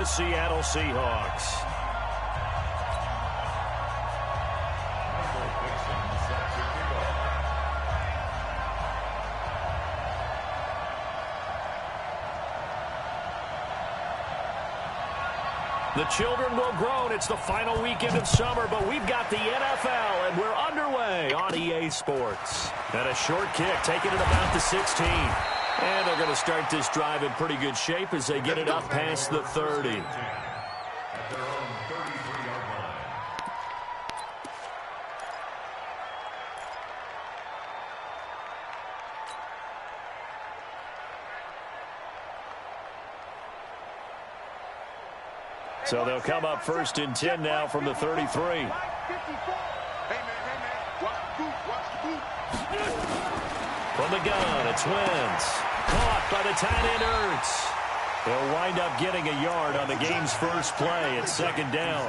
The Seattle Seahawks. The children will groan. It's the final weekend of summer, but we've got the NFL, and we're underway on EA Sports. And a short kick, taking it about the 16. And they're going to start this drive in pretty good shape as they get it up past the 30. So they'll come up 1st and 10 now from the 33. From the gun, it's Wentz. Caught by the tight end Ertz. They'll wind up getting a yard on the game's first play at 2nd down.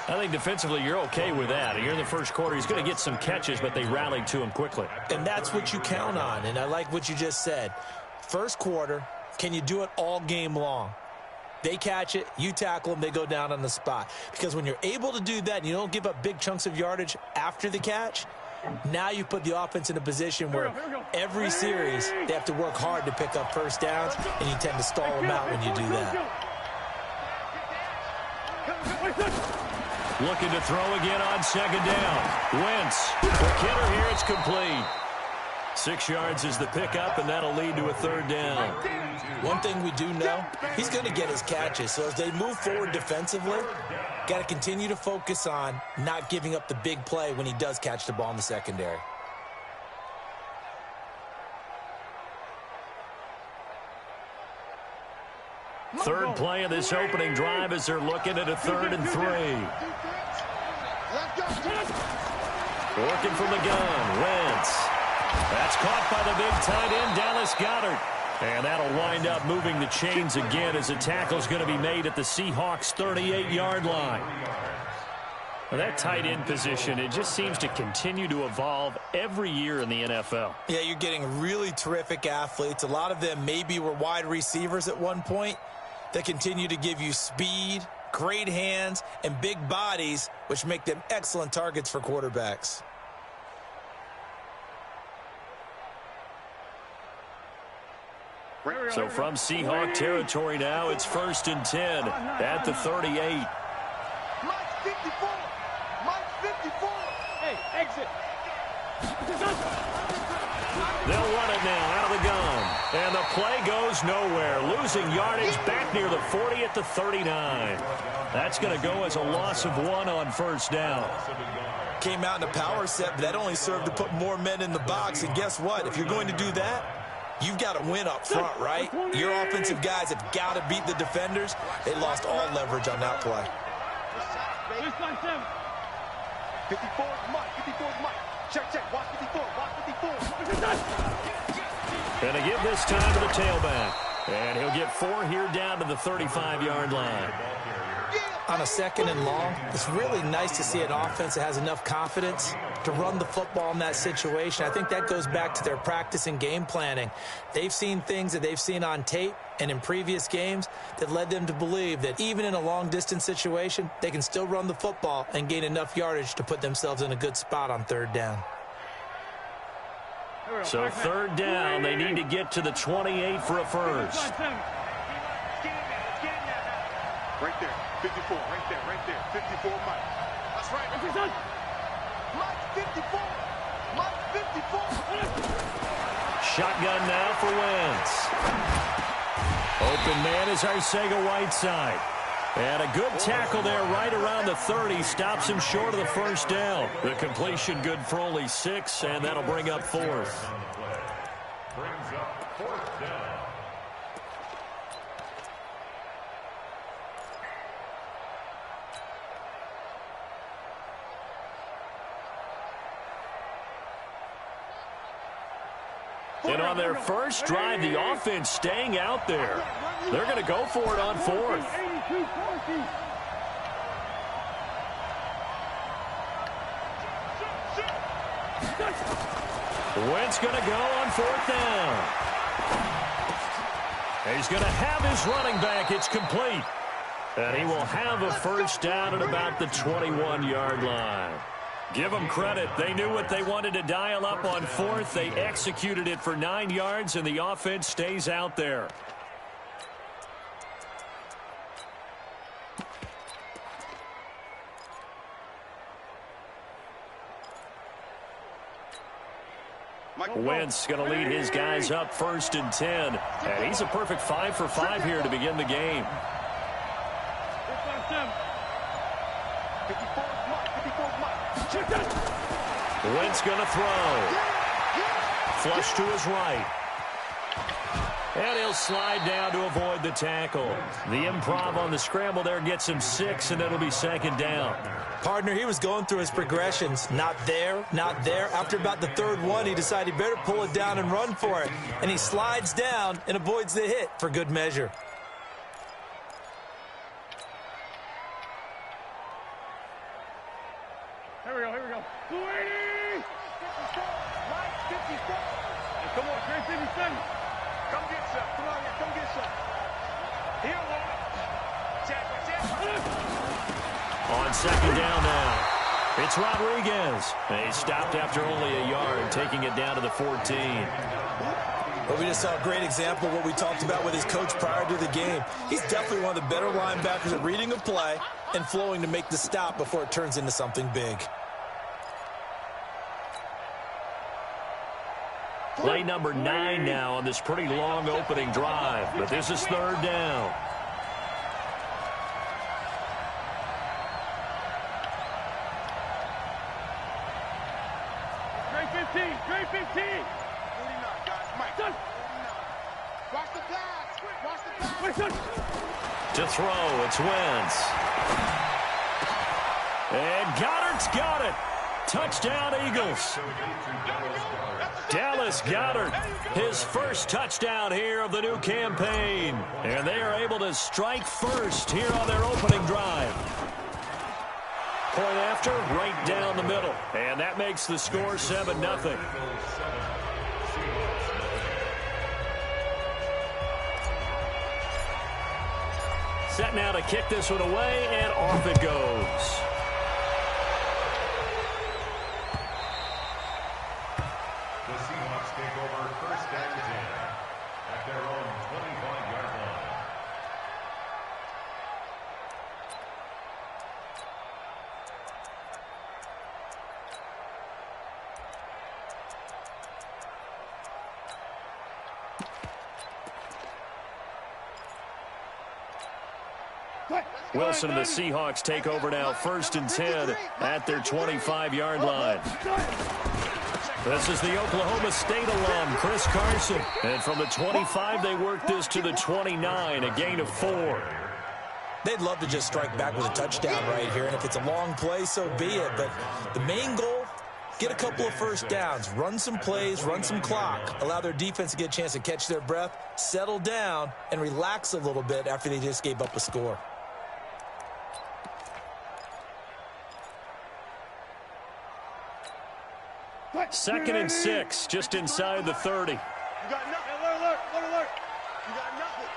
I think defensively you're okay with that. Here in the first quarter, he's going to get some catches, but they rallied to him quickly. And that's what you count on, and I like what you just said. First quarter, can you do it all game long? They catch it, you tackle them, they go down on the spot. Because when you're able to do that and you don't give up big chunks of yardage after the catch, now you put the offense in a position where every series they have to work hard to pick up first downs, and you tend to stall them out when you do that. Looking to throw again on 2nd down. Wentz, the kidder here, it's complete. 6 yards is the pickup, and that'll lead to a 3rd down. One thing we do know, he's going to get his catches. So as they move forward defensively, got to continue to focus on not giving up the big play when he does catch the ball in the secondary. Third play of this opening drive as they're looking at a 3rd and 3. Working from the gun, Wentz. That's caught by the big tight end, Dallas Goedert. And that'll wind up moving the chains again as a tackle's going to be made at the Seahawks' 38-yard line. Well, that tight end position, it just seems to continue to evolve every year in the NFL. Yeah, you're getting really terrific athletes. A lot of them maybe were wide receivers at one point. They continue to give you speed, great hands, and big bodies, which make them excellent targets for quarterbacks. So from Seahawk territory now, it's 1st and 10 at the 38. Mike 54. Mike 54. Hey, exit. They'll run it now out of the gun. And the play goes nowhere. Losing yardage back near the 40 at the 39. That's going to go as a loss of 1 on 1st down. Came out in a power set, but that only served to put more men in the box. And guess what? If you're going to do that, you've got to win up front, right? Your offensive guys have got to beat the defenders. They lost all leverage on that play. 54 is Mike. 54 is Mike. Check. Watch 54. Watch 54. Going to give this time to the tailback. And he'll get 4 here down to the 35-yard line. On a 2nd and long, it's really nice to see an offense that has enough confidence to run the football in that situation. I think that goes back to their practice and game planning. They've seen things that they've seen on tape and in previous games that led them to believe that even in a long-distance situation, they can still run the football and gain enough yardage to put themselves in a good spot on 3rd down. So 3rd down, they need to get to the 28 for a first. Right there. 54, right there. 54, Mike. That's right. Mike 54. Mike 54. Shotgun now for Wentz. Open man is Arcega-Whiteside. And a good tackle there right around the 30. Stops him short of the 1st down. The completion good for only 6, and that'll bring up 4th. Brings up 4th down. And on their first drive, the offense staying out there. They're going to go for it on 4th. Wentz going to go on 4th down. He's going to have his running back. It's complete. And he will have a first down at about the 21-yard line. Give them credit. They knew what they wanted to dial up on fourth. They executed it for 9 yards, and the offense stays out there. Wentz going to lead his guys up 1st and 10. And he's a perfect 5 for 5 here to begin the game. Wentz going to throw. Flush to his right. And he'll slide down to avoid the tackle. The improv on the scramble there gets him 6, and it'll be 2nd down. Partner, he was going through his progressions. Not there, not there. After about the 3rd one, he decided he better pull it down and run for it. And he slides down and avoids the hit for good measure. Here we go, here we go. 280! 54, Mike, 54. Hey, come on, Trey, 57. Come get some. Come on, come get some. Here, Lord. Check. On 2nd down now. It's Rodriguez. And he stopped after only a yard, taking it down to the 14. Well, we just saw a great example of what we talked about with his coach prior to the game. He's definitely one of the better linebackers at reading a play and flowing to make the stop before it turns into something big. Play number 9 now on this pretty long opening drive. But this is 3rd down. Trey 15. 49, guys. Mike. 49. Watch the pass. Watch the pass. To throw, it's Wentz. And Goddard's got it. Touchdown, Eagles. Dallas Goedert, his first touchdown here of the new campaign. And they are able to strike first here on their opening drive. Point after, right down the middle. And that makes the score 7-0. Set now to kick this one away, and off it goes. The Seahawks take over 1st and 10 at their own 25-yard line. Wilson and the Seahawks take over now 1st and 10 at their 25-yard line. This is the Oklahoma State alum, Chris Carson. And from the 25, they work this to the 29, a gain of 4. They'd love to just strike back with a touchdown right here, and if it's a long play, so be it. But the main goal, get a couple of first downs, run some plays, run some clock, allow their defense to get a chance to catch their breath, settle down, and relax a little bit after they just gave up a score. Second and 6, just inside the 30. You got nothing. Alert. You got nothing.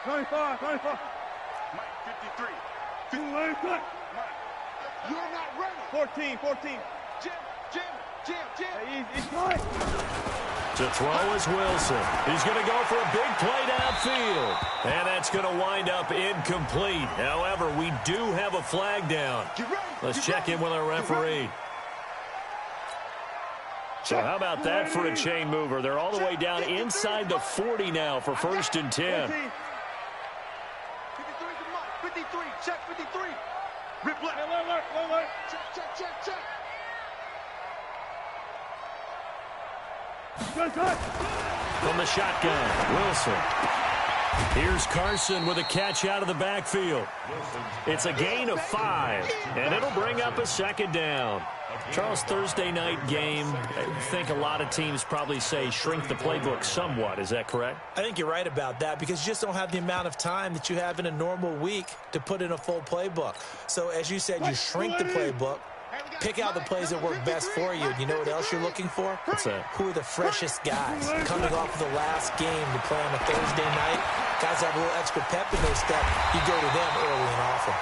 25. Mike, 53. Mike, you're not ready. 14. Jim. He's fine. To throw is Wilson. He's going to go for a big play downfield. And that's going to wind up incomplete. However, we do have a flag down. Let's check in with our referee. So how about that for a chain mover? They're all the way down inside the 40 now for 1st and 10. 53 to Mike. 53. Check 53. Rip left. Alert. Check. From the shotgun, Wilson. Here's Carson with a catch out of the backfield. It's a gain of 5, and it'll bring up a 2nd down. Charles, Thursday night game, I think a lot of teams probably say shrink the playbook somewhat. Is that correct? I think you're right about that because you just don't have the amount of time that you have in a normal week to put in a full playbook. So, as you said, you shrink the playbook, pick out the plays that work best for you. You know what else you're looking for? What's that? Who are the freshest guys coming off of the last game to play on a Thursday night? Guys have a little extra pep in their step. You go to them early and often.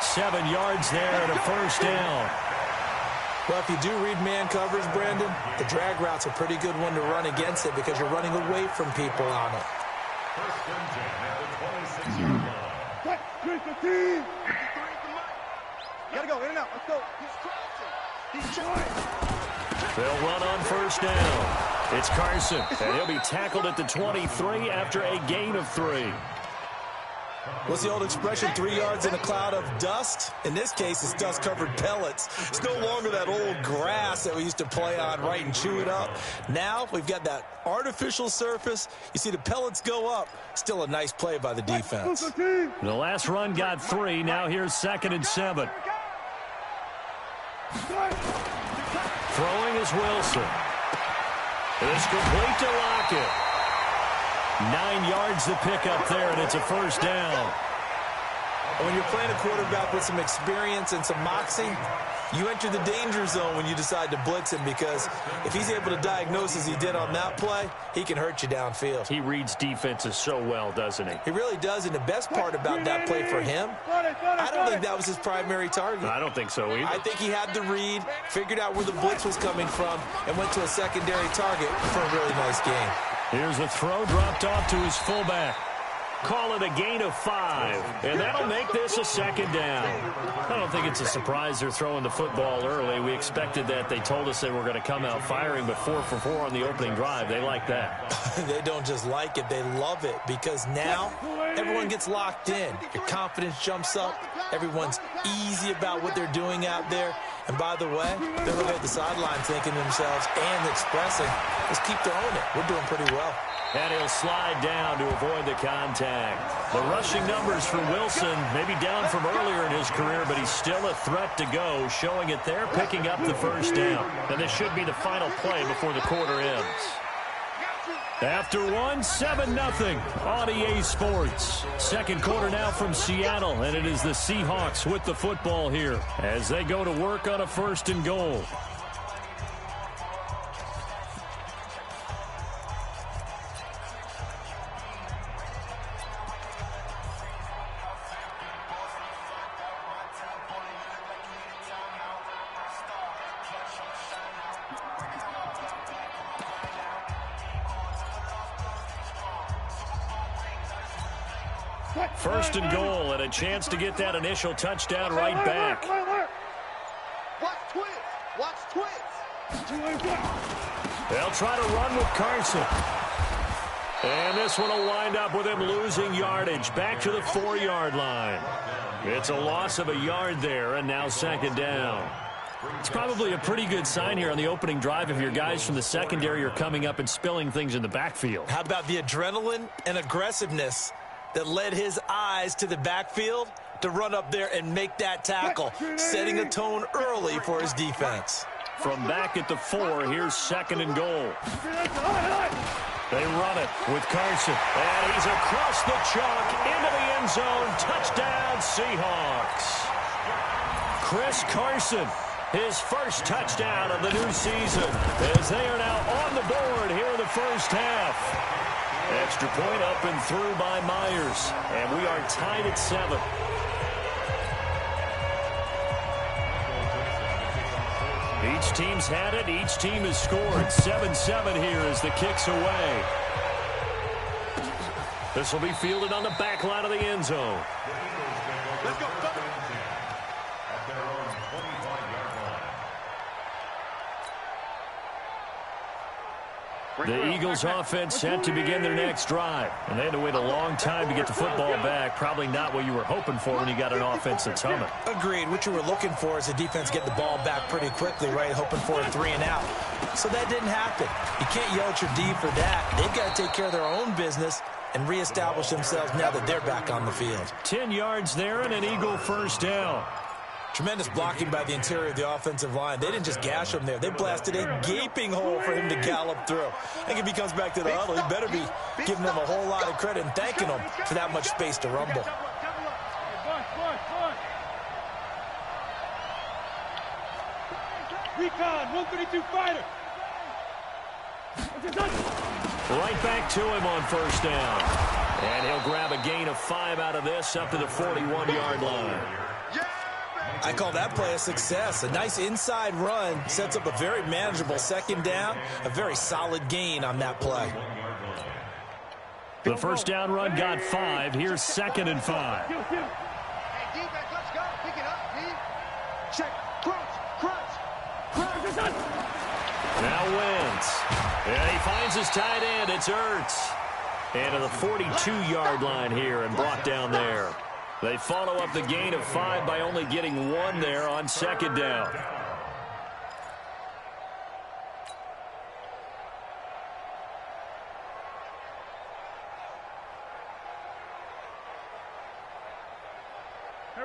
7 yards there and a first down. Well, if you do read man coverage, Brandon, the drag route's a pretty good one to run against it because you're running away from people on it. First and 10 at the 26-yard line. Gotta go, in and out, let's go. He's crouching. He's trying. They'll run on first down. It's Carson, and he'll be tackled at the 23 after a gain of 3. What's the old expression, 3 yards in a cloud of dust? In this case, it's dust-covered pellets. It's no longer that old grass that we used to play on, right, and chew it up. Now we've got that artificial surface. You see the pellets go up. Still a nice play by the defense. The last run got 3. Now here's 2nd and 7. Throwing is Wilson. It's complete to Lockett. 9 yards to pick up there, and it's a first down. When you're playing a quarterback with some experience and some moxie, you enter the danger zone when you decide to blitz him, because if he's able to diagnose as he did on that play, he can hurt you downfield. He reads defenses so well, doesn't he? He really does, and the best part about that play for him, I don't think that was his primary target. I don't think so either. I think he had the read, figured out where the blitz was coming from, and went to a secondary target for a really nice game. Here's a throw dropped off to his fullback. Call it a gain of 5, and that'll make this a 2nd down. I don't think it's a surprise they're throwing the football early. We expected that. They told us they were going to come out firing, but 4 for 4 on the opening drive. They like that. They don't just like it, they love it, because now everyone gets locked in. Your confidence jumps up. Everyone's easy about what they're doing out there. And by the way, they're looking at the sideline thinking to themselves and expressing, let's keep throwing it. We're doing pretty well. And he'll slide down to avoid the contact. The rushing numbers for Wilson maybe down from earlier in his career, but he's still a threat to go, showing it there, picking up the first down. And this should be the final play before the quarter ends. After 1, 7-0 on EA Sports. Second quarter now from Seattle, and it is the Seahawks with the football here as they go to work on a 1st and goal. First and goal, and a chance to get that initial touchdown right back. Watch twins. Watch twins. They'll try to run with Carson. And this one will wind up with him losing yardage back to the 4-yard line. It's a loss of a yard there, and now 2nd down. It's probably a pretty good sign here on the opening drive if your guys from the secondary are coming up and spilling things in the backfield. How about the adrenaline and aggressiveness that led his eyes to the backfield to run up there and make that tackle, setting a tone early for his defense. From back at the 4, here's 2nd and goal. They run it with Carson, and he's across the chalk into the end zone. Touchdown, Seahawks. Chris Carson, his first touchdown of the new season, as they are now on the board here in the first half. Extra point up and through by Myers, and we are tied at 7. Each team's had it. Each team has scored. 7-7 here as the kick's away. This will be fielded on the back line of the end zone. Let's go. At their own 25-yard line. The Eagles offense set to begin their next drive. And they had to wait a long time to get the football back. Probably not what you were hoping for when you got an offense that's humming. Agreed. What you were looking for is the defense get the ball back pretty quickly, right? Hoping for a 3 and out. So that didn't happen. You can't yell at your D for that. They've got to take care of their own business and reestablish themselves now that they're back on the field. 10 yards there and an Eagle first down. Tremendous blocking by the interior of the offensive line. They didn't just gash him there. They blasted a gaping hole for him to gallop through. I think if he comes back to the huddle, he better be giving them a whole lot of credit and thanking them for that much space to rumble. Recon, 132 fighter. Right back to him on first down. And he'll grab a gain of 5 out of this up to the 41-yard line. I call that play a success. A nice inside run sets up a very manageable second down. A very solid gain on that play. The first down run got 5. Here's 2nd and 5. Hey, defense, let's go. Pick it up, D. Check. Crunch. Now Wentz. And he finds his tight end. It's Ertz. And to the 42-yard line here and brought down there. They follow up the gain of 5 by only getting 1 there on 2nd down.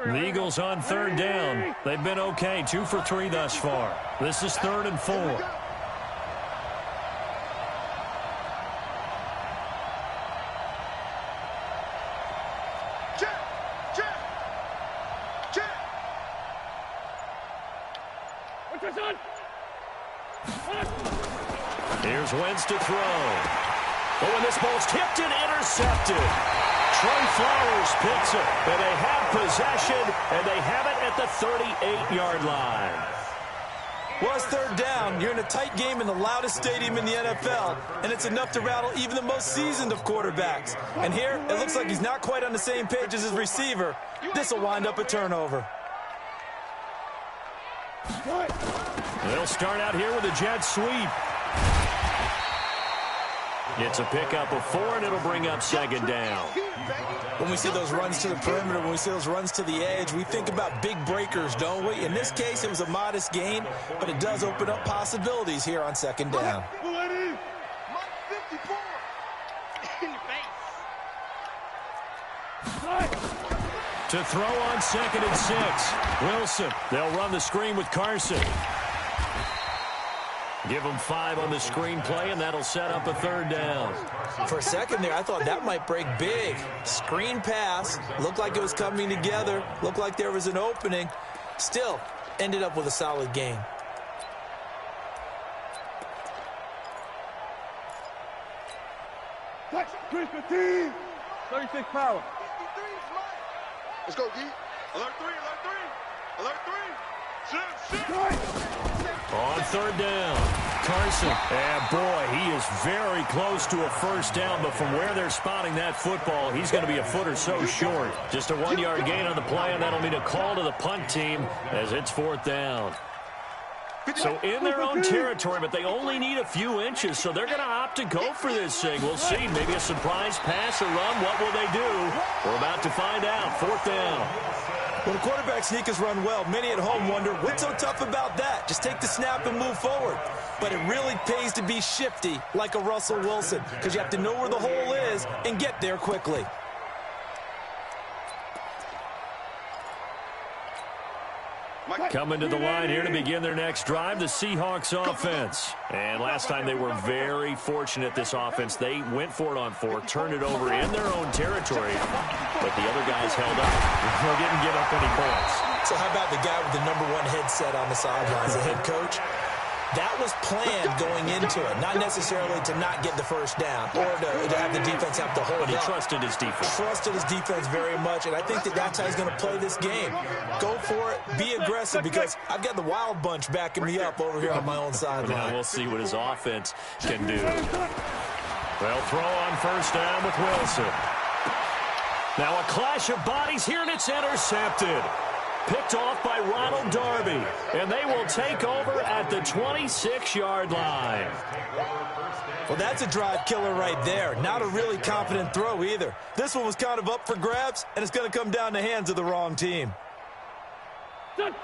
The Eagles on 3rd down. They've been okay, 2 for 3 thus far. This is 3rd and 4. Here's Wentz to throw. Oh, and this ball's tipped and intercepted. Trey Flowers picks it, and they have possession, and they have it at the 38-yard line. Well, it's 3rd down. You're in a tight game in the loudest stadium in the NFL, and it's enough to rattle even the most seasoned of quarterbacks. And here, it looks like he's not quite on the same page as his receiver. This will wind up a turnover. They'll start out here with a jet sweep. It's a pickup of 4, and it'll bring up 2nd down. When we see those runs to the perimeter, when we see those runs to the edge, we think about big breakers, don't we? In this case, it was a modest gain, but it does open up possibilities here on 2nd down. To throw on 2nd and 6. Wilson. They'll run the screen with Carson. Give them 5 on the screen play, and that'll set up a 3rd down. For a second there, I thought that might break big. Screen pass. Looked like it was coming together. Looked like there was an opening. Still, ended up with a solid gain. Touch, Chris, the team. 36 power. Let's go, D. Alert 3. On 3rd down, Carson. And boy, he is very close to a first down, but from where they're spotting that football, he's going to be a foot or so short. Just a 1-yard gain on the play, and that'll mean a call to the punt team as it's 4th down. So in their own territory, but they only need a few inches, so they're going to opt to go for this thing. We'll see. Maybe a surprise pass or run. What will they do? We're about to find out. 4th down. When a quarterback sneak is run well, many at home wonder, what's so tough about that? Just take the snap and move forward. But it really pays to be shifty like a Russell Wilson, because you have to know where the hole is and get there quickly. Coming to the line here to begin their next drive, the Seahawks offense. And last time they were very fortunate, this offense. They went for it on 4, turned it over in their own territory, but the other guys held up. They didn't give up any points. So how about the guy with the #1 headset on the sidelines, the head coach? That was planned going into it, not necessarily to not get the first down or to have the defense have to hold But he up. trusted his defense. Trusted his defense very much, and I think that's how he's going to play this game. Go for it, be aggressive, because I've got the wild bunch backing me up over here on my own sideline. Now we'll see what his offense can do. They'll throw on 1st down with Wilson. Now a clash of bodies here, and it's intercepted. Picked off by Ronald Darby, and they will take over at the 26-yard line. Well, that's a drive killer right there. Not a really confident throw either. This one was kind of up for grabs, and it's going to come down the hands of the wrong team.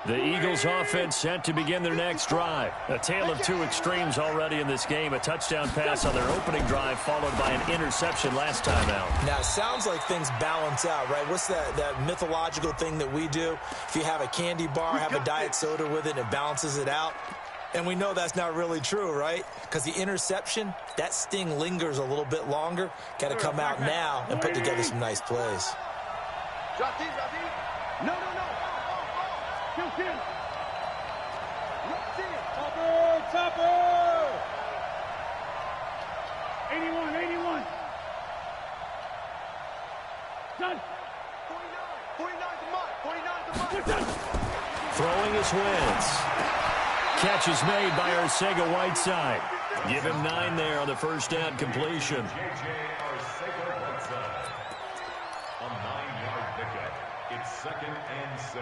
The Eagles offense set to begin their next drive. A tale of 2 extremes already in this game. A touchdown pass on their opening drive followed by an interception last time out. Now, it sounds like things balance out, right? What's that mythological thing that we do? If you have a candy bar, have a diet soda with it, and it balances it out. And we know that's not really true, right? Because the interception, that sting lingers a little bit longer. Got to come out now and put together some nice plays. Drop D. No. Kill. Topper. 81. Done. 49's the mark. 49's the mark. Throwing is Wentz. Catch is made by Arcega-Whiteside. Give him 9 there on the first down completion. Arcega-Whiteside. A 9-yard pickup. It's 2nd and 6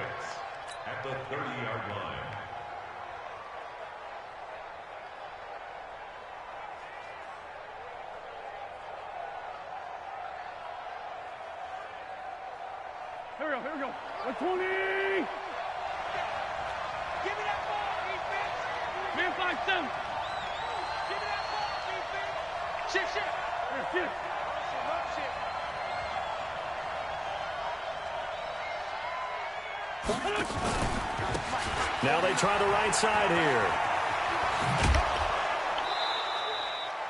at the 30-yard line. Here we go, here we go. 120! Give me that ball, defense! Man 5-7. Give me that ball, defense! Shift, shift! Here, shift! Now they try the right side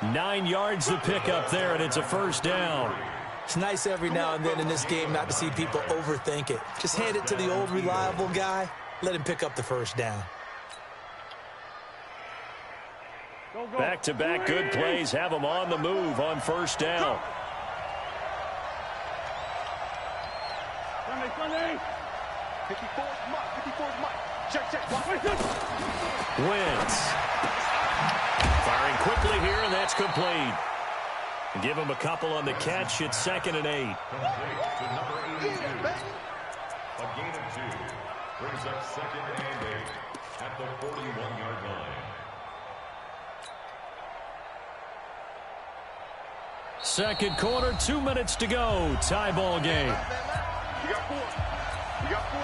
here. 9 yards to pick up there, and it's a first down. It's nice every now and then in this game not to see people overthink it. Just hand it to the old reliable guy. Let him pick up the first down. Back-to-back good plays have them on the move on first down. Sunday. 54's Mike. 54's Mike. Check. Wentz. Firing quickly here, and that's complete. Give him a couple on the catch. It's 2nd and 8. Complete to number 82. A gain of 2 brings up 2nd and 8 at the 41-yard line. Second quarter, 2 minutes to go. Tie ball game. You got 4. You got 4.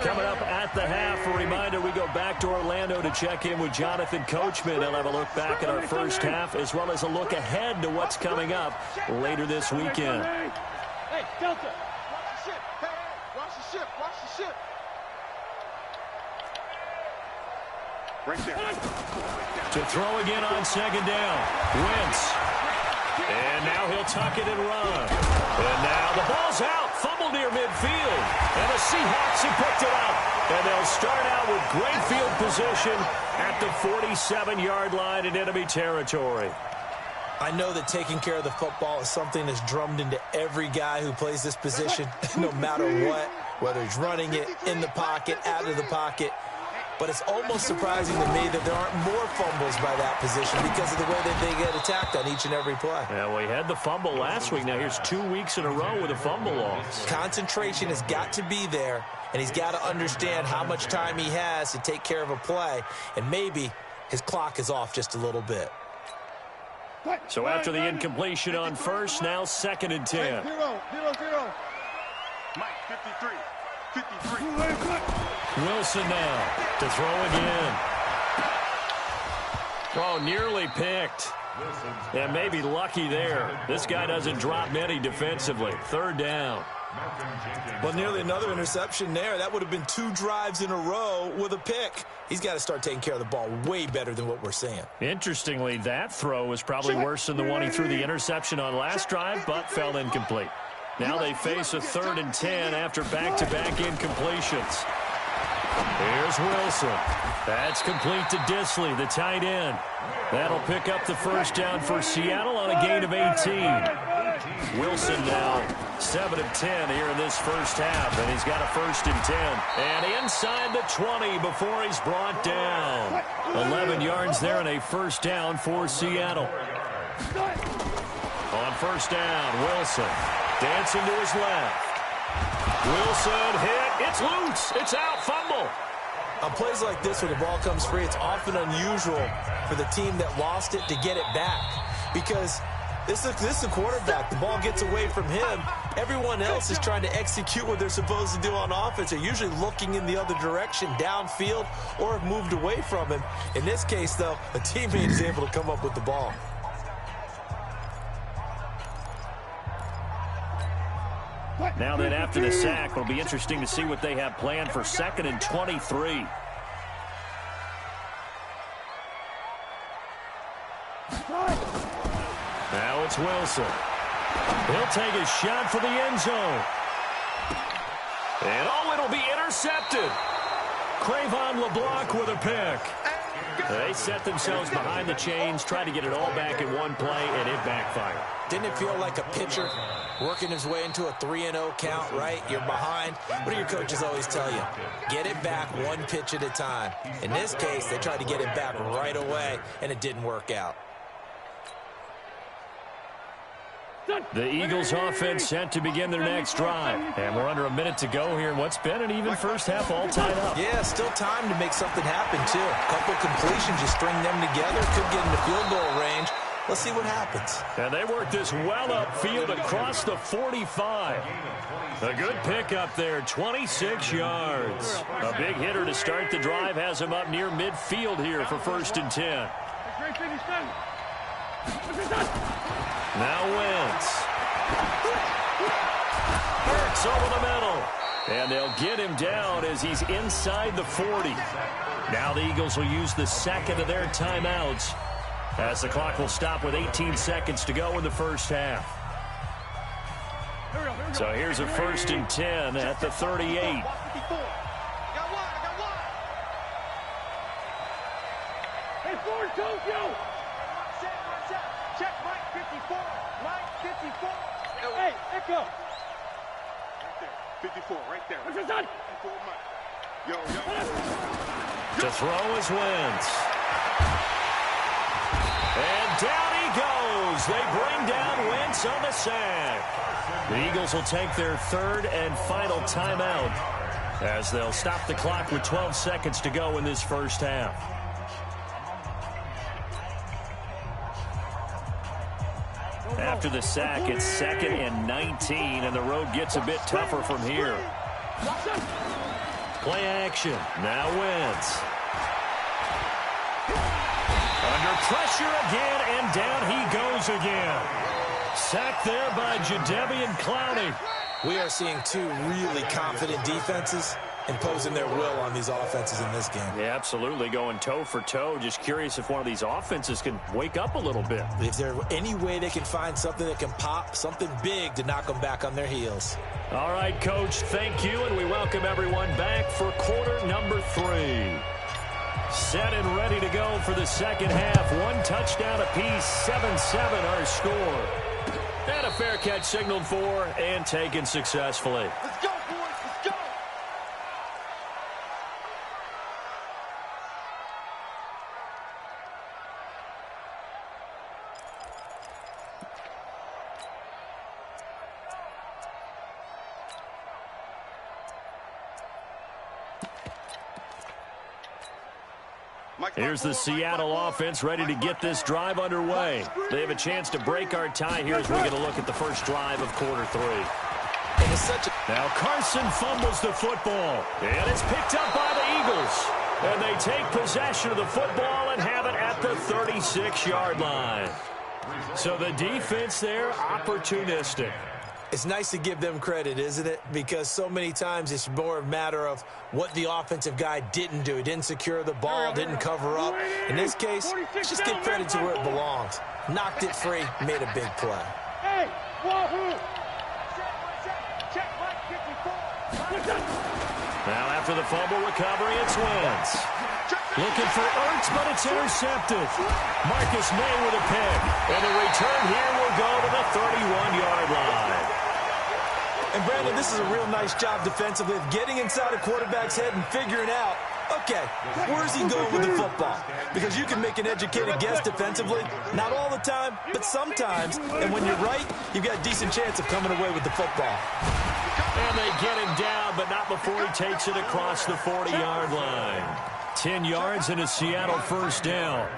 Coming up at the half, a reminder, we go back to Orlando to check in with Jonathan Coachman. He'll have a look back at our first half as well as a look ahead to what's coming up later this weekend. Hey, Delta, watch the ship. Hey, watch the ship. Watch the ship. Right there. To throw again on 2nd down. Wentz. And now he'll tuck it and run. And now the ball's out. Fumble near midfield. And the Seahawks have picked it up. And they'll start out with great field position at the 47-yard line in enemy territory. I know that taking care of the football is something that's drummed into every guy who plays this position, no matter what, whether he's running it, in the pocket, out of the pocket. But it's almost surprising to me that there aren't more fumbles by that position because of the way that they get attacked on each and every play. Yeah, we had the fumble last week. Now here's 2 weeks in a row with a fumble loss. Concentration has got to be there, and he's got to understand how much time he has to take care of a play, and maybe his clock is off just a little bit. So after the incompletion on first, now 2nd and 10. 0. Mike, 53. 53. Wilson now to throw again. Oh, nearly picked. Yeah, maybe lucky there. This guy doesn't drop many defensively. 3rd down. Well, nearly another interception there. That would have been 2 drives in a row with a pick. He's got to start taking care of the ball way better than what we're seeing. Interestingly, that throw was probably worse than the one he threw the interception on last drive, but fell incomplete. Now they face a 3rd and 10 after back-to-back incompletions. Here's Wilson. That's complete to Disley, the tight end. That'll pick up the first down for Seattle on a gain of 18. Wilson now 7 of 10 here in this first half, and he's got a 1st and 10. And inside the 20 before he's brought down. 11 yards there and a first down for Seattle. On first down, Wilson dancing to his left. Wilson hit. It's loose. It's out. Fumble. On plays like this where the ball comes free, it's often unusual for the team that lost it to get it back because this is a quarterback. The ball gets away from him. Everyone else is trying to execute what they're supposed to do on offense. They're usually looking in the other direction, downfield, or have moved away from him. In this case, though, a teammate is able to come up with the ball. Now then, after the sack, it'll be interesting to see what they have planned for 2nd and 23. Now it's Wilson. He'll take a shot for the end zone. And it'll be intercepted. Cravon LeBlanc with a pick. They set themselves behind the chains, tried to get it all back in one play, and it backfired. Didn't it feel like a pitcher working his way into a 3-0 count, right? You're behind. What do your coaches always tell you? Get it back one pitch at a time. In this case, they tried to get it back right away, and it didn't work out. The Eagles offense set to begin their next drive. And we're under a minute to go here in what's been an even first half all tied up. Yeah, still time to make something happen, too. A couple completions, you string them together, could get into field goal range. Let's see what happens. And they work this well upfield across the 45. A good pickup there, 26 yards. A big hitter to start the drive has him up near midfield here for 1st and 10. Now Wentz. Hurts over the middle. And they'll get him down as he's inside the 40. Now the Eagles will use the second of their timeouts as the clock will stop with 18 seconds to go in the first half. So here's a 1st and 10 at the 38. Hey, Ford, Tokyo! Check Mike 54. Mike 54. Hey, Echo. Right there. 54, right there. What's your son? 54, Mike. Yo. To throw is Wentz. And down he goes. They bring down Wentz on the sack. The Eagles will take their 3rd and final timeout as they'll stop the clock with 12 seconds to go in this first half. After the sack, it's 2nd and 19, and the road gets a bit tougher from here. Play action. Now Wentz. Under pressure again, and down he goes again. Sacked there by Jadeveon Clowney. We are seeing two really confident defenses imposing their will on these offenses in this game. Yeah, absolutely, going toe for toe. Just curious if one of these offenses can wake up a little bit. Is there any way they can find something that can pop, something big to knock them back on their heels? All right, Coach, thank you, and we welcome everyone back for quarter number 3. Set and ready to go for the second half. 1 touchdown apiece, 7-7 our score. And a fair catch signaled for and taken successfully. Let's go, boys. Let's go. Here's the Seattle offense ready to get this drive underway. They have a chance to break our tie here as we get a look at the first drive of quarter 3. And it's such a... Now Carson fumbles the football, and it's picked up by the Eagles. And they take possession of the football and have it at the 36-yard line. So the defense there, opportunistic. It's nice to give them credit, isn't it? Because so many times it's more a matter of what the offensive guy didn't do. He didn't secure the ball, didn't cover up. In this case, just give credit to where it belongs. Knocked it free, made a big play. Hey, Wahoo! Now after the fumble recovery, it's Wentz. Looking for Ertz, but it's intercepted. Marcus May with a pick. And the return here will go to the 31-yard line. And, Brandon, this is a real nice job defensively of getting inside a quarterback's head and figuring out, okay, where's he going with the football? Because you can make an educated guess defensively. Not all the time, but sometimes. And when you're right, you've got a decent chance of coming away with the football. And they get him down, but not before he takes it across the 40-yard line. 10 yards and a Seattle first down.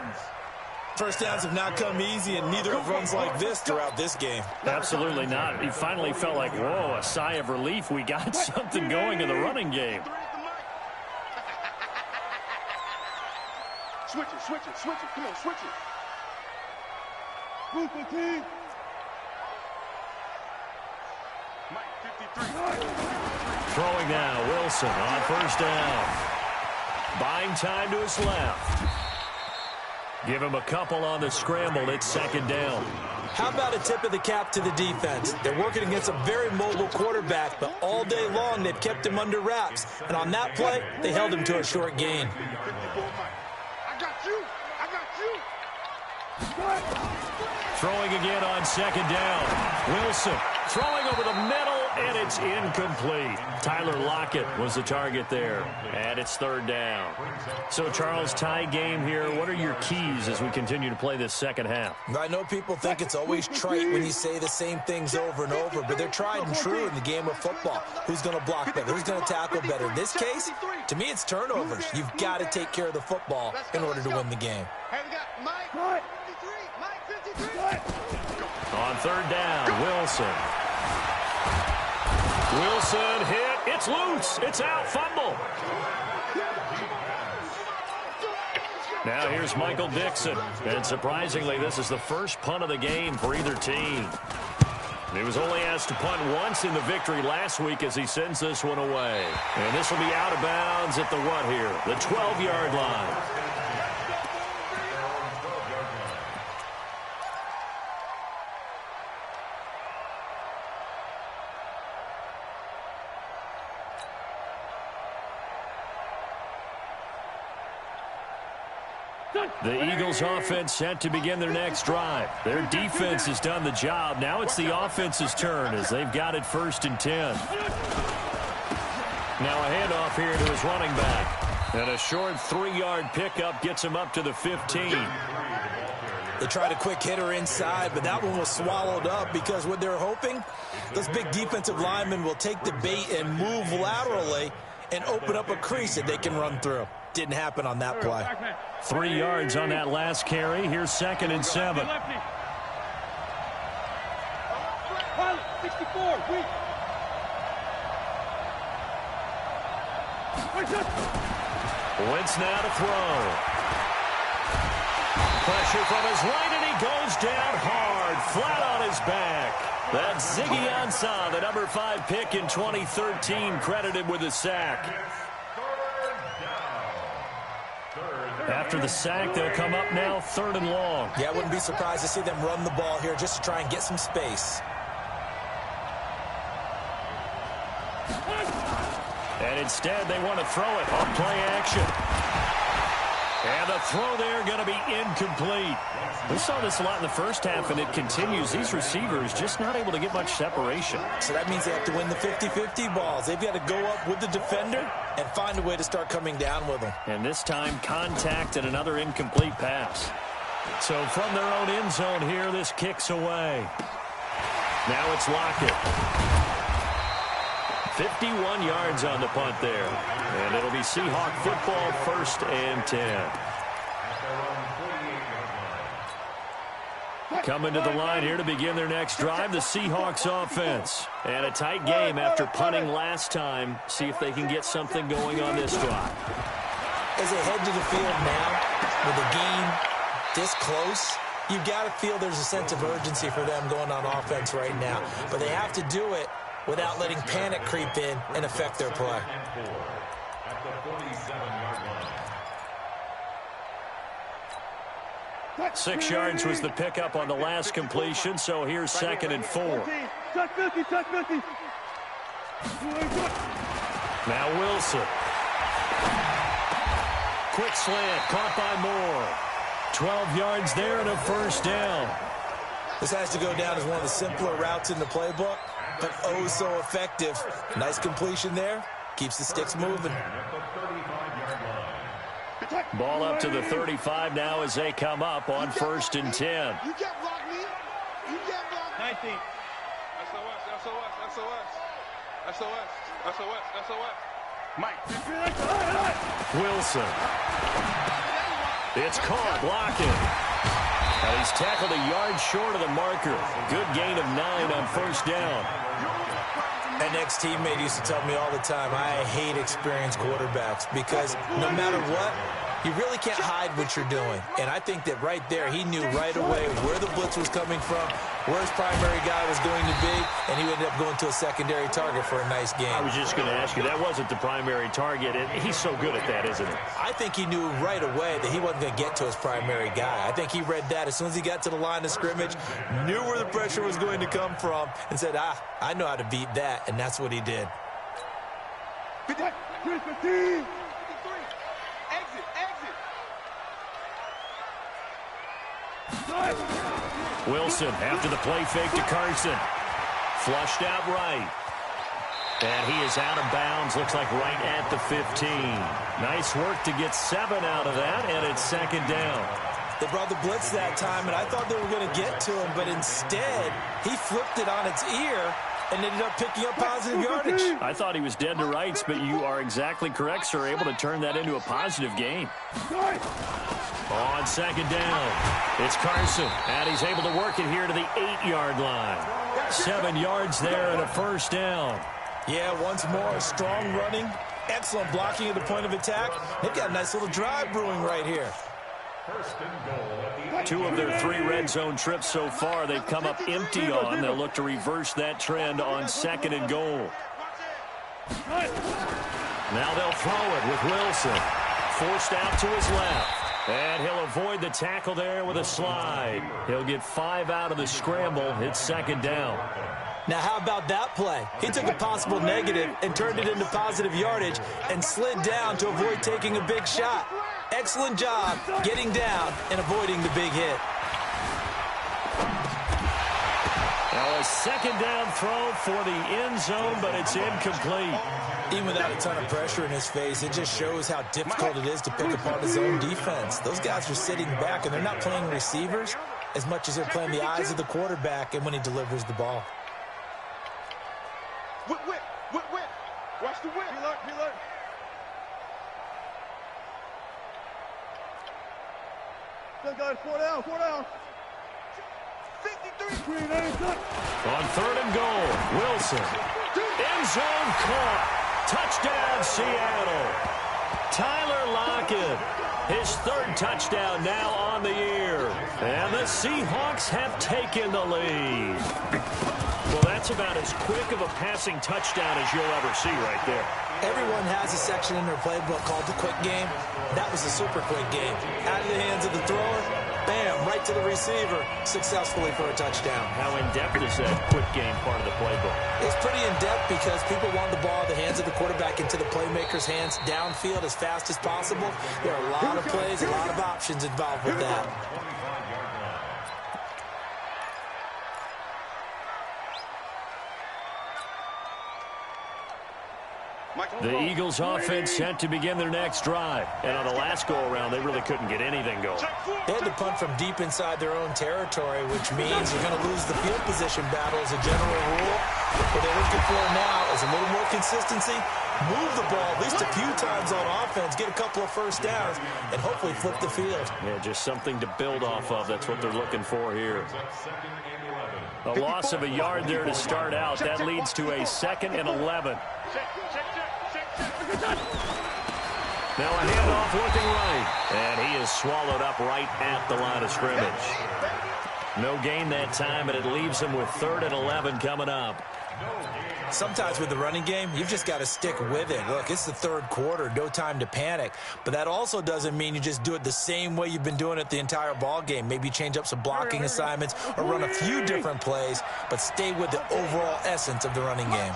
First downs have not come easy, and neither have runs like this throughout this game. Absolutely not. He finally felt like, whoa, a sigh of relief. We got something going in the running game. Switch it. Come on, switch it. Move the team. Mike, 53. Throwing now, Wilson on first down. Buying time to his left. Give him a couple on the scramble. It's second down. How about a tip of the cap to the defense? They're working against a very mobile quarterback, but all day long they've kept him under wraps. And on that play, they held him to a short gain. I got you. I got you. Throwing again on second down. Wilson throwing over the middle, and it's incomplete. Tyler Lockett was the target there, and it's third down. So, Charles, tie game here. What are your keys as we continue to play this second half? I know people think it's always trite when you say the same things over and over, but they're tried and true in the game of football. Who's going to block better? Who's going to tackle better? In this case, to me, it's turnovers. You've got to take care of the football in order to win the game. Hey, we got Mike 53. Mike 53. On third down, Wilson. Wilson hit. It's loose. It's out. Fumble. Now here's Michael Dixon. And surprisingly, this is the first punt of the game for either team. He was only asked to punt once in the victory last week as he sends this one away. And this will be out of bounds at the what here? The 12-yard line. The Eagles offense set to begin their next drive. Their defense has done the job. Now it's the offense's turn as they've got it 1st and 10. Now a handoff here to his running back. And a short 3-yard pickup gets him up to the 15. They tried a quick hitter inside, but that one was swallowed up because what they're hoping, those big defensive linemen will take the bait and move laterally and open up a crease that they can run through. Didn't happen on that play. 3 yards on that last carry. Here's 2nd and 7. 64. Wentz now to throw. Pressure from his right, and he goes down hard, flat on his back. That's Ziggy Ansah, the number 5 pick in 2013, credited with a sack. After the sack, they'll come up now 3rd and long. Yeah, I wouldn't be surprised to see them run the ball here just to try and get some space. And instead, they want to throw it on play action. And the throw there going to be incomplete. We saw this a lot in the first half, and it continues. These receivers just not able to get much separation. So that means they have to win the 50-50 balls. They've got to go up with the defender and find a way to start coming down with them. And this time, contact and another incomplete pass. So from their own end zone here, this kicks away. Now it's Lockett. 51 yards on the punt there. And it'll be Seahawk football, 1st and 10. Coming to the line here to begin their next drive, the Seahawks offense. And a tight game after punting last time. See if they can get something going on this drive. As they head to the field now, with the game this close, you've got to feel there's a sense of urgency for them going on offense right now. But they have to do it without letting panic creep in and affect their play. At the 47-yard line. 6 yards was the pickup on the last completion, so here's 2nd and 4. Touch 50, touch 50. Now Wilson. Quick slant, caught by Moore. 12 yards there and a 1st down. This has to go down as one of the simpler routes in the playbook, but oh so effective. Nice completion there. Keeps the sticks moving. Ball up to the 35 now as they come up on 1st and 10. You can't block me. You can't block me. 19. SOS. Mike. Wilson. It's caught, Lockett. And he's tackled a yard short of the marker. Good gain of 9 on 1st down. An ex-teammate used to tell me all the time, I hate experienced quarterbacks because no matter what, you really can't hide what you're doing. And I think that right there, he knew right away where the blitz was coming from, where his primary guy was going to be, and he ended up going to a secondary target for a nice game. I was just going to ask you, that wasn't the primary target, and he's so good at that, isn't he? I think he knew right away that he wasn't going to get to his primary guy. I think he read that as soon as he got to the line of scrimmage, knew where the pressure was going to come from, and said, I know how to beat that, and that's what he did. 15. Wilson after the play fake to Carson. Flushed out right. And he is out of bounds, looks like right at the 15. Nice work to get 7 out of that, and it's second down. They brought the blitz that time, and I thought they were going to get to him, but instead, he flipped it on its ear and ended up picking up positive yardage. I thought he was dead to rights, but you are exactly correct, sir, able to turn that into a positive gain. On second down, it's Carson, and he's able to work it here to the 8-yard line. 7 yards there and a first down. Yeah, once more, strong running, excellent blocking at the point of attack. They've got a nice little drive brewing right here. 2 of their 3 red zone trips so far they've come up empty on. They'll look to reverse that trend on second and goal. Now they'll throw it with Wilson. Forced out to his left. And he'll avoid the tackle there with a slide. He'll get 5 out of the scramble. It's second down. Now, how about that play? He took a possible negative and turned it into positive yardage and slid down to avoid taking a big shot. Excellent job getting down and avoiding the big hit. Now a second down throw for the end zone, but it's incomplete. Even without a ton of pressure in his face, it just shows how difficult it is to pick apart his own defense. Those guys are sitting back, and they're not playing receivers as much as they're playing the eyes of the quarterback and when he delivers the ball. Whip. Watch the whip. Reload. Still got 4 down. 53. On third and goal, Wilson. End zone caught. Touchdown, Seattle. Tyler Lockett. His 3rd touchdown now on the year. And the Seahawks have taken the lead. Well, that's about as quick of a passing touchdown as you'll ever see right there. Everyone has a section in their playbook called the quick game. That was a super quick game. Out of the hands of the thrower, bam, right to the receiver, successfully for a touchdown. How in-depth is that quick game part of the playbook? It's pretty in-depth because people want the ball in the hands of the quarterback into the playmaker's hands downfield as fast as possible. There are a lot of plays, a lot of options involved with that. The Eagles offense set to begin their next drive. And on the last go-around, they really couldn't get anything going. They had to punt from deep inside their own territory, which means you're going to lose the field position battle as a general rule. What they're looking for now is a little more consistency, move the ball at least a few times on offense, get a couple of first downs, and hopefully flip the field. Yeah, just something to build off of. That's what they're looking for here. A loss of a yard there to start out. That leads to a 2nd and 11. Now a handoff looking right. And he is swallowed up right at the line of scrimmage. No gain that time, and it leaves him with 3rd and 11 coming up. Sometimes with the running game, you've just got to stick with it. Look, it's the 3rd quarter, no time to panic. But that also doesn't mean you just do it the same way you've been doing it the entire ball game. Maybe change up some blocking assignments or run a few different plays, but stay with the overall essence of the running game.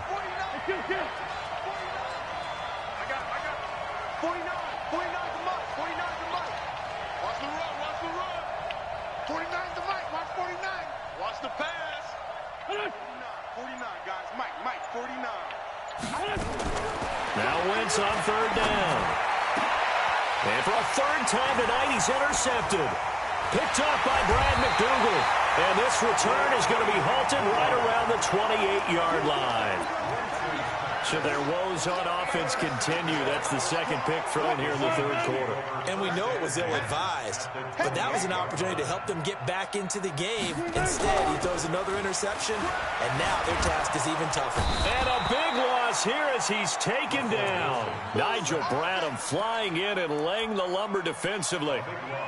49. Now Wentz on 3rd down. And for a 3rd time tonight, he's intercepted. Picked off by Brad McDougal. And this return is going to be halted right around the 28-yard line. Should their woes on offense continue, that's the 2nd pick thrown here in the 3rd quarter. And we know it was ill-advised, but that was an opportunity to help them get back into the game. Instead, he throws another interception, and now their task is even tougher. And a big loss here as he's taken down. Nigel Bradham flying in and laying the lumber defensively.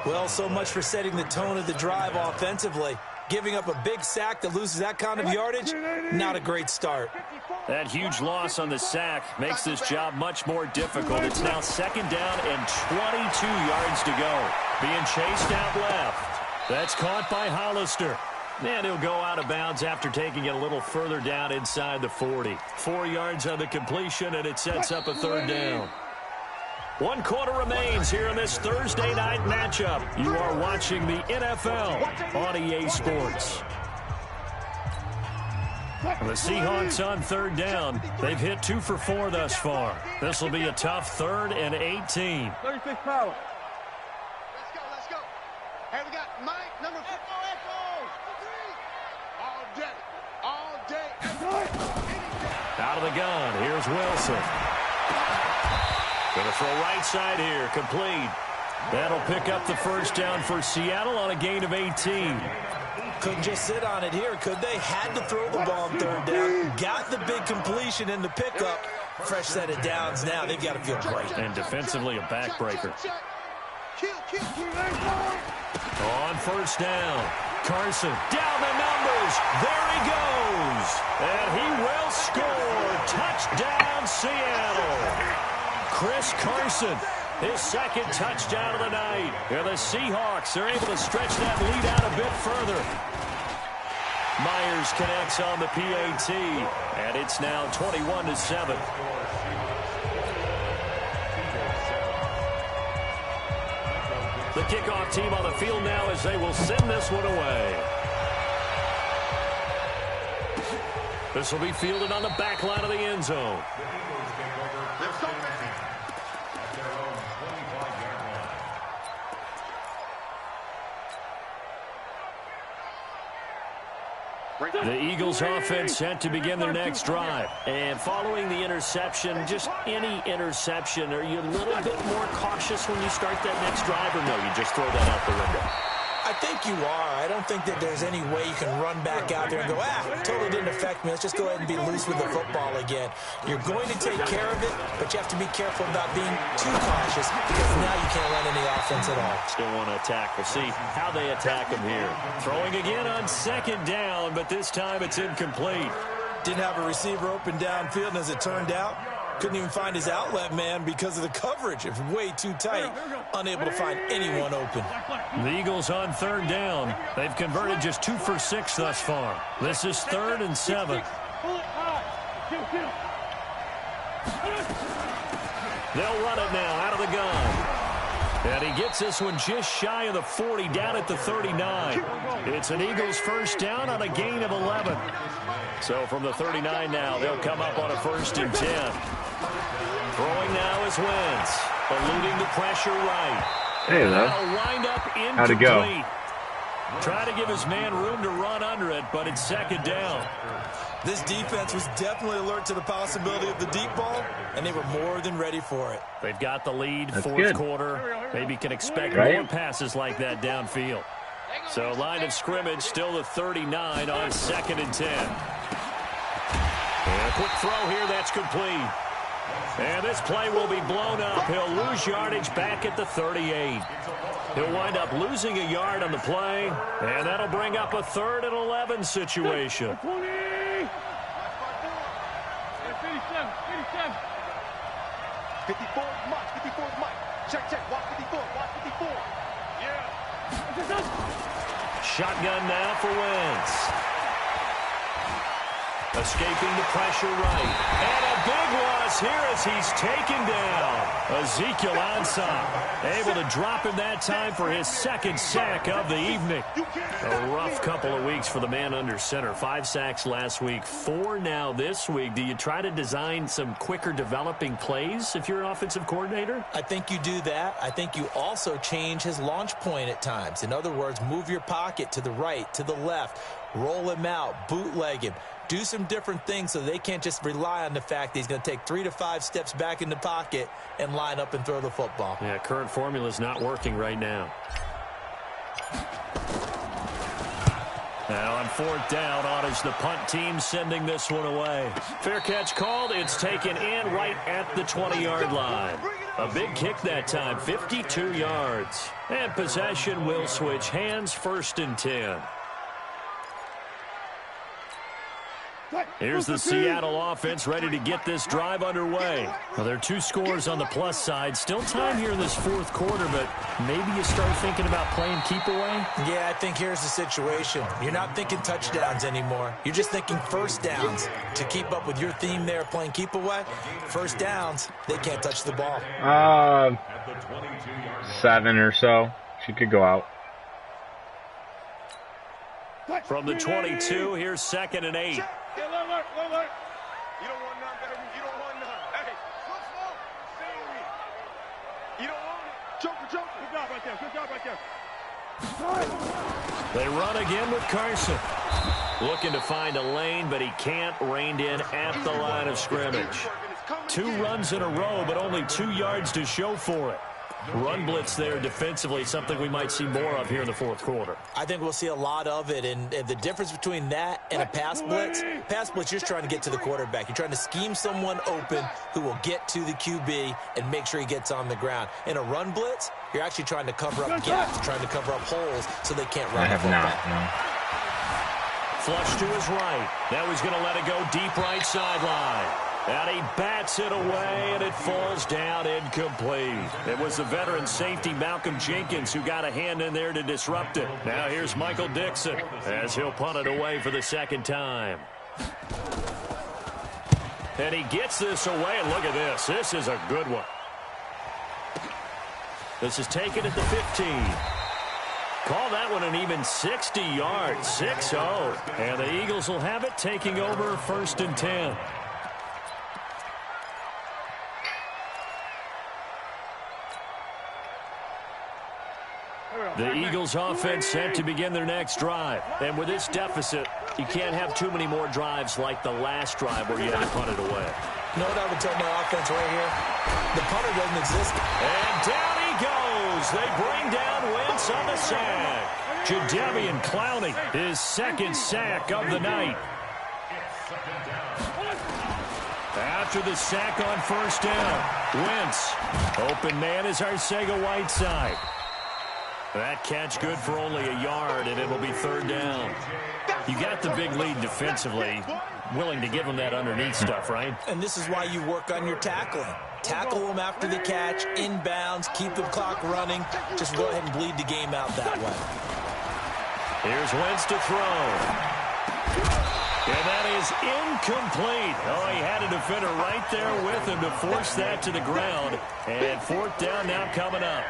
Well, so much for setting the tone of the drive offensively. Giving up a big sack that loses that kind of yardage, not a great start. That huge loss on the sack makes this job much more difficult. It's now 2nd down and 22 yards to go. Being chased out left. That's caught by Hollister. And he'll go out of bounds after taking it a little further down inside the 40. 4 yards on the completion, and it sets up a 3rd down. 1 quarter remains here in this Thursday night matchup. You are watching the NFL on EA Sports. The Seahawks on 3rd down. They've hit 2 for 4 thus far. This will be a tough 3rd and 18. 36 power. Let's go. Hey, we got Mike, number 4. All day. Out of the gun. Here's Wilson. Going to throw right side here. Complete. That'll pick up the 1st down for Seattle on a gain of 18. Couldn't just sit on it here, could they? Had to throw the ball on 3rd down. Got the big completion in the pickup. Fresh set of downs now. They've got to feel great. And defensively, a backbreaker. On 1st down. Carson down the numbers. There he goes. And he will score. Touchdown, Seattle. Chris Carson, his 2nd touchdown of the night. And the Seahawks are able to stretch that lead out a bit further. Myers connects on the PAT, and it's now 21-7. The kickoff team on the field now as they will send this one away. This will be fielded on the back line of the end zone. The Eagles offense set to begin their next drive. And following the interception, just any interception, are you a little bit more cautious when you start that next drive, or no, you just throw that out the window? I think you are. I don't think that there's any way you can run back out there and go, totally didn't affect me. Let's just go ahead and be loose with the football again. You're going to take care of it, but you have to be careful about being too cautious because now you can't run any offense at all. Still want to attack. We'll see how they attack them here. Throwing again on 2nd down, but this time it's incomplete. Didn't have a receiver open downfield, and as it turned out, couldn't even find his outlet man because of the coverage. It's way too tight. Unable to find anyone open. The Eagles on 3rd down. They've converted just 2 for 6 thus far. This is 3rd and 7. They'll run it now out of the gun. And he gets this one just shy of the 40, down at the 39. It's an Eagles 1st down on a gain of 11. So from the 39 now, they'll come up on a 1st and 10. Throwing now is Wentz, eluding the pressure right. Hey, that'll wind up incomplete. How'd it go? Try to give his man room to run under it, but it's 2nd down. This defense was definitely alert to the possibility of the deep ball, and they were more than ready for it. They've got the lead, That's 4th good. quarter. Maybe can expect Right? more passes like that downfield. So line of scrimmage still the 39 on 2nd and 10. And a quick throw here, that's complete. And this play will be blown up. He'll lose yardage back at the 38. He'll wind up losing a yard on the play, and that'll bring up a 3rd and 11 situation. 20. 87. 54 is Mike. Check. Watch 54. Yeah. Shotgun now for Wentz. Escaping the pressure right. And a big loss here as he's taken down. Ezekiel Ansah able to drop him that time for his 2nd sack of the evening. A rough couple of weeks for the man under center. 5 sacks last week, 4 now this week. Do you try to design some quicker developing plays if you're an offensive coordinator? I think you do that. I think you also change his launch point at times. In other words, move your pocket to the right, to the left, roll him out, bootleg him. Do some different things so they can't just rely on the fact that he's going to take 3 to 5 steps back in the pocket and line up and throw the football. Yeah, current formula is not working right now. Now on 4th down, on is the punt team sending this one away. Fair catch called. It's taken in right at the 20-yard line. A big kick that time, 52 yards. And possession will switch hands, 1st and 10. Here's the Seattle offense ready to get this drive underway. Well, there are 2 scores on the plus side. Still time here in this 4th quarter, but maybe you start thinking about playing keep away? Yeah, I think here's the situation. You're not thinking touchdowns anymore. You're just thinking first downs. To keep up with your theme there playing keep away, first downs, they can't touch the ball. 7 or so. She could go out. From the 22, here's 2nd and 8. Hey, look. You don't want none, baby. You don't want none. Hey, slow. Stay with me. You don't want it. Joker. Good job right there. They run again with Carson. Looking to find a lane, but he can't. Reined in at the line of scrimmage. 2 runs in a row, but only 2 yards to show for it. Run blitz there defensively, something we might see more of here in the 4th quarter. I think we'll see a lot of it, and the difference between that and a pass blitz, you're just trying to get to the quarterback. You're trying to scheme someone open who will get to the QB and make sure he gets on the ground. In a run blitz, you're actually trying to cover up gaps, trying to cover up holes so they can't run. I have not, no. Flush to his right. Now he's going to let it go deep right sideline. And he bats it away, and it falls down incomplete. It was the veteran safety, Malcolm Jenkins, who got a hand in there to disrupt it. Now here's Michael Dixon as he'll punt it away for the 2nd time. And he gets this away, and look at this. This is a good one. This is taken at the 15. Call that one an even 60 yards, 6-0. And the Eagles will have it, taking over 1st and 10. The Eagles offense set to begin their next drive. And with this deficit, you can't have too many more drives like the last drive where you had to punt it away. You know what I would tell my offense right here? The punter doesn't exist. And down he goes. They bring down Wentz on the sack. Jadeveon Clowney, his 2nd sack of the night. After the sack on 1st down, Wentz. Open man is Arcega-Whiteside. That catch good for only a yard, and it'll be 3rd down. You got the big lead defensively. Willing to give them that underneath stuff, right? And this is why you work on your tackling. Tackle them after the catch, inbounds, keep the clock running. Just go ahead and bleed the game out that way. Here's Wentz to throw. And that is incomplete. Oh, he had a defender right there with him to force that to the ground. And 4th down now coming up.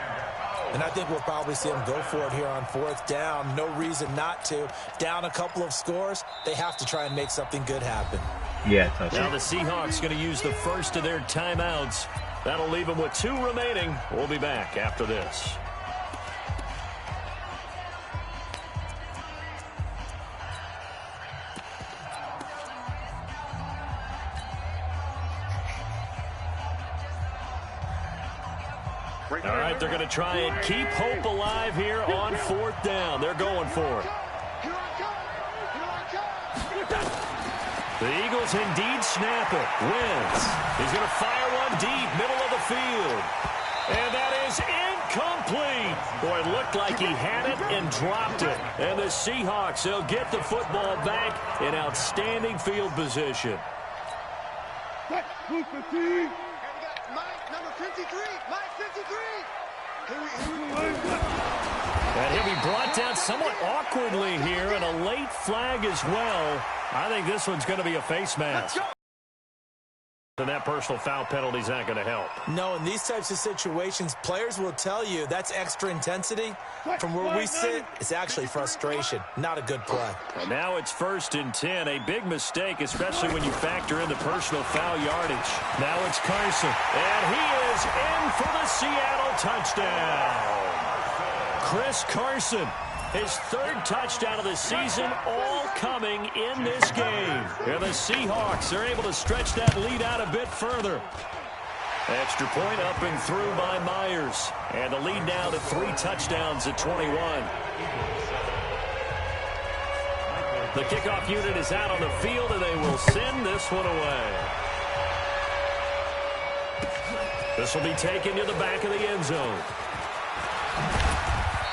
And I think we'll probably see them go for it here on 4th down. No reason not to. Down a couple of scores, they have to try and make something good happen. Yeah, now the Seahawks going to use the first of their timeouts. That'll leave them with 2 remaining. We'll be back after this. All right, they're going to try and keep hope alive here on 4th down. They're going for it. The Eagles indeed snap it. Wentz. He's going to fire one deep, middle of the field. And that is incomplete. Boy, it looked like he had it and dropped it. And the Seahawks, they'll get the football back in outstanding field position. Number 53, Mike 53. And he'll be brought down somewhat awkwardly here, and a late flag as well. I think this one's going to be a face mask. And that personal foul penalty is not going to help. No, in these types of situations, players will tell you that's extra intensity. From where we sit, it's actually frustration. Not a good play. And now it's 1st and 10. A big mistake, especially when you factor in the personal foul yardage. Now it's Carson. And he is in for the Seattle touchdown. Chris Carson. His 3rd touchdown of the season, all coming in this game. And the Seahawks are able to stretch that lead out a bit further. Extra point up and through by Myers. And the lead now to 3 touchdowns at 21. The kickoff unit is out on the field, and they will send this one away. This will be taken to the back of the end zone.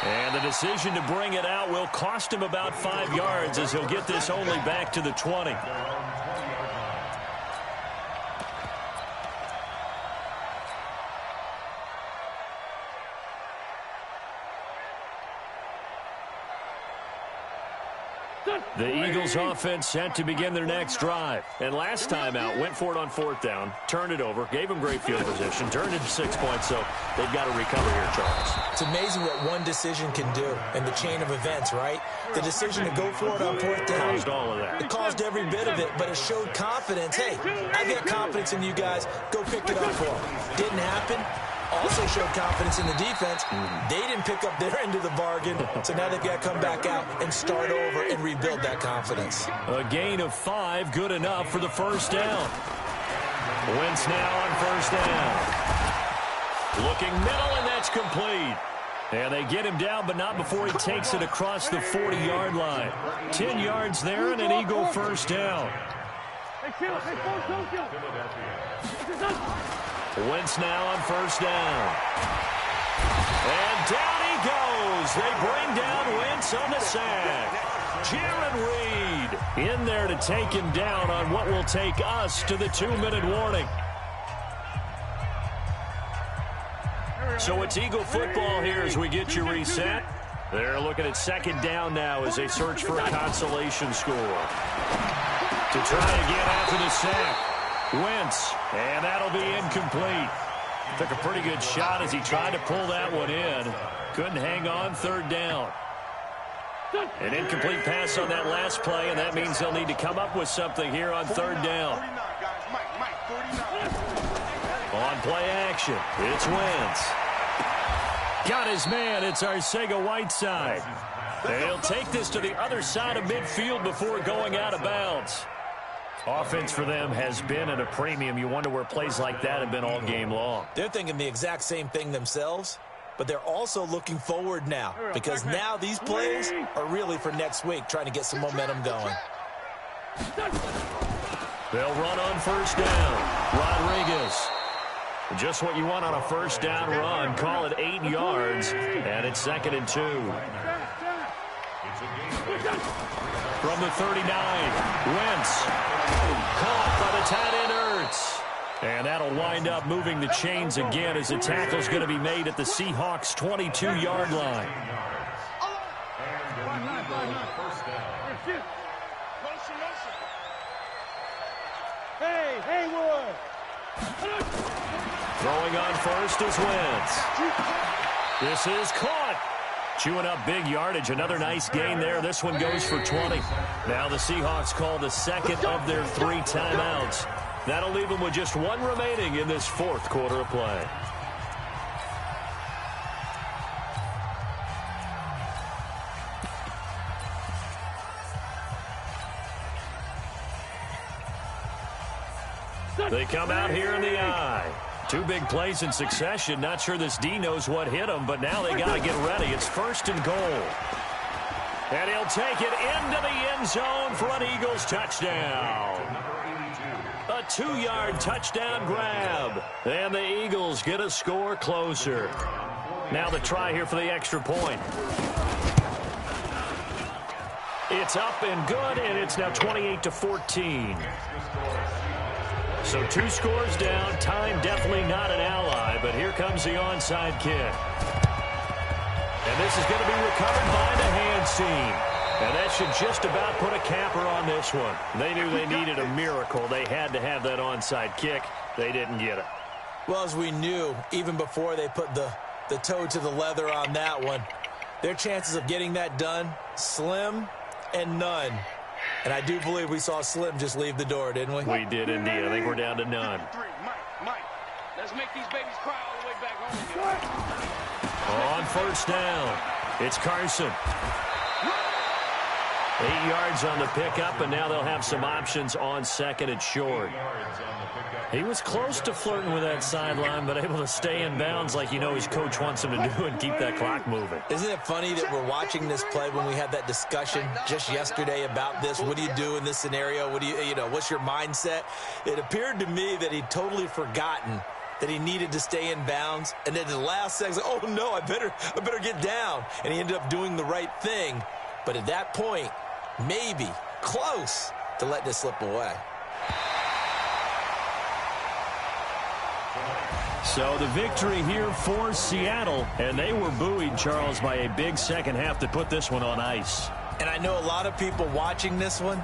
And the decision to bring it out will cost him about 5 yards as he'll get this only back to the 20. The Eagles offense set to begin their next drive. And last time out, went for it on 4th down, turned it over, gave them great field position, turned it 6 points, so they've got to recover here, Charles. It's amazing what one decision can do in the chain of events, right? The decision to go for it on 4th down. Caused all of that. It caused every bit of it, but it showed confidence. Hey, I've got confidence in you guys. Go pick it up for them. Didn't happen. Also showed confidence in the defense. They didn't pick up their end of the bargain, so now they've got to come back out and start over and rebuild that confidence. A gain of 5, good enough for the first down. Wentz now on first down. Looking middle, and that's complete. And they get him down, but not before he takes it across the 40-yard line. 10 yards there and an Eagle first down. Wentz now on first down. And down he goes. They bring down Wentz on the sack. Jaron Reed in there to take him down on what will take us to the 2-minute warning. So it's Eagle football here as we get you reset. They're looking at second down now as they search for a consolation score. To try again after the sack. Wentz, and that'll be incomplete. Took a pretty good shot as he tried to pull that one in. Couldn't hang on, 3rd down. An incomplete pass on that last play, and that means they'll need to come up with something here on 3rd down. On play action, it's Wentz. Got his man, it's Arcega-Whiteside. They'll take this to the other side of midfield before going out of bounds. Offense for them has been at a premium. You wonder where plays like that have been all game long. They're thinking the exact same thing themselves, but they're also looking forward now because now these plays are really for next week, trying to get some momentum going. They'll run on first down. Rodriguez. Just what you want on a first down run. Call it 8 yards, and it's 2nd and 2. From the 39, Wentz. Caught by the tight end Ertz. And that'll wind up moving the chains again as the tackle's going to be made at the Seahawks' 22-yard line. Hey, Haywood! Throwing on first is Wentz. This is caught. Chewing up big yardage. Another nice gain there. This one goes for 20. Now the Seahawks call the second of their 3 timeouts. That'll leave them with just 1 remaining in this 4th quarter of play. They come out here in the eye. 2 big plays in succession. Not sure this D knows what hit him, but now they got to get ready. It's 1st and goal. And he'll take it into the end zone for an Eagles touchdown. A 2-yard touchdown grab. And the Eagles get a score closer. Now the try here for the extra point. It's up and good, and it's now 28-14. So 2 scores down. Time definitely not an ally, but here comes the onside kick. And this is going to be recovered by the hands team. And that should just about put a capper on this one. They knew they needed a miracle. They had to have that onside kick. They didn't get it. Well, as we knew, even before they put the toe to the leather on that one, their chances of getting that done, slim and none. And I do believe we saw Slim just leave the door, didn't we? We did indeed. I think we're down to none. Mike, let's make these babies cry all the way back home. On first down, it's Carson. 8 yards on the pickup, and now they'll have some options on 2nd and short. He was close to flirting with that sideline, but able to stay in bounds like you know his coach wants him to do and keep that clock moving. Isn't it funny that we're watching this play when we had that discussion just yesterday about this? What do you do in this scenario? What do you know, what's your mindset? It appeared to me that he'd totally forgotten that he needed to stay in bounds, and then the last second, oh no, I better get down. And he ended up doing the right thing. But at that point, maybe close to letting it slip away. So the victory here for Seattle, and they were buoyed, Charles, by a big second half to put this one on ice. And I know a lot of people watching this one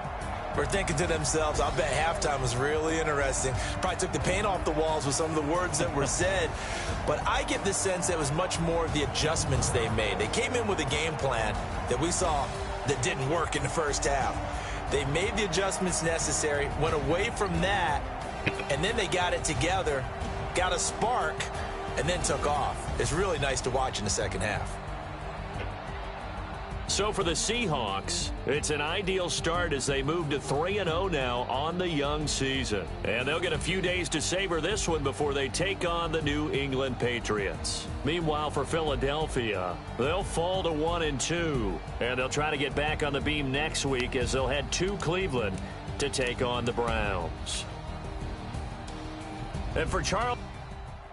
were thinking to themselves, I bet halftime was really interesting. Probably took the paint off the walls with some of the words that were said. But I get the sense that it was much more of the adjustments they made. They came in with a game plan that we saw that didn't work in the first half. They made the adjustments necessary, went away from that, and then they got it together, got a spark, and then took off. It's really nice to watch in the second half. So for the Seahawks, it's an ideal start as they move to 3-0 now on the young season. And they'll get a few days to savor this one before they take on the New England Patriots. Meanwhile, for Philadelphia, they'll fall to 1-2. And they'll try to get back on the beam next week as they'll head to Cleveland to take on the Browns. And for Charles...